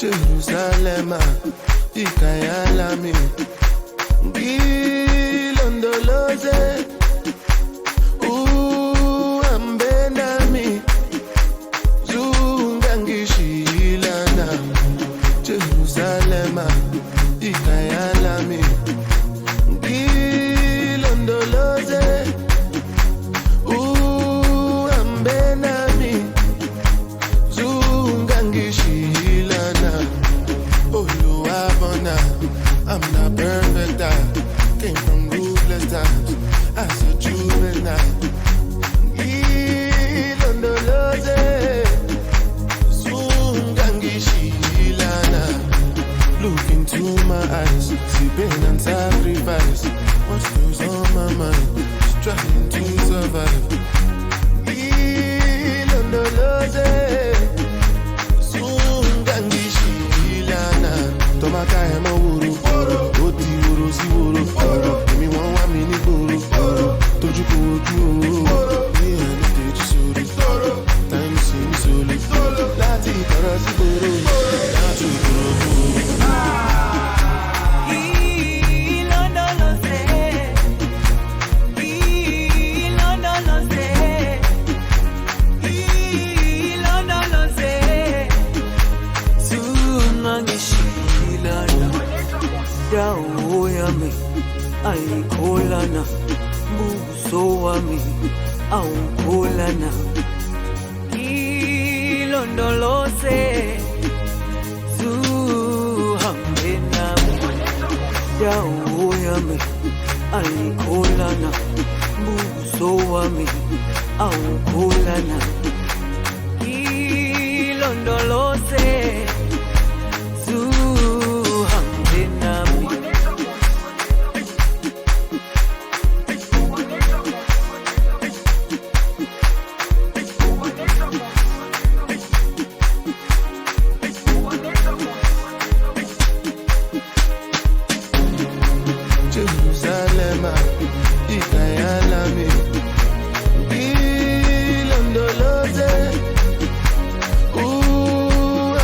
Jerusalema, ikayalami, ngilondoloze, ambenami, zungangishilana. Jerusalema, ikayalami, ngilondoloze, ambenami, zungangishilana. I'm not perfect, I came from ruthless times as a juvenile. Ilondoloze, Zungangishilana. Look into my eyes, see pain and sacrifice. What's goes on my mind, just trying to survive. Ilondoloze, Zungangishilana. Tomaka emo wuru, oti wuru si wuru. Emi won wa mi ni gboro, toju ko oju o. Ni eni teju sori, time si mi soli. Lati tara si gboro, lati gboro gboro. Dawo yami ayikholana, buso wami awukholana. Ilondoloze, zuhambe nami. Dawo yami ayikholana, buso wami awukholana. Ilondoloze, zuhambe nami. Jerusalema, ikayalami, ilondoloze,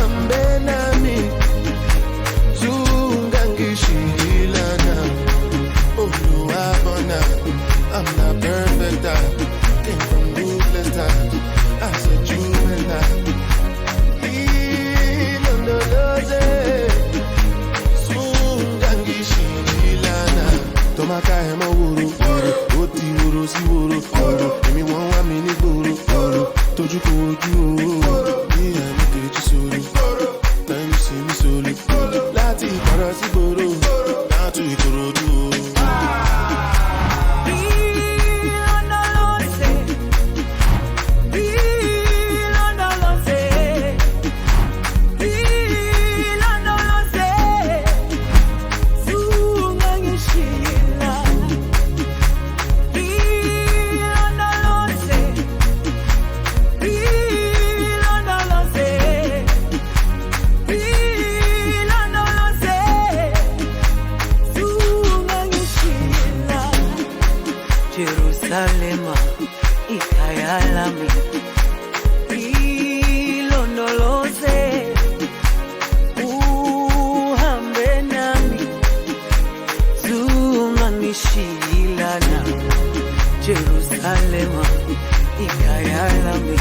ambenami, zungangishilana. Oluwabona, I'm not perfect, I came from ruthless times as a juvenile. Ilondoloze, Tomaka emo wuru, oti wuru si wuru. Emi won wa mi ni gboro, toju ko oju o. Ni eni teju sori, time si mi soli. Lati tara si gboro, lati ikorodu o. Jerusalema, ikayalami, ilondoloze, uhambe nami, zungangishilana. Jerusalema, ikayalami,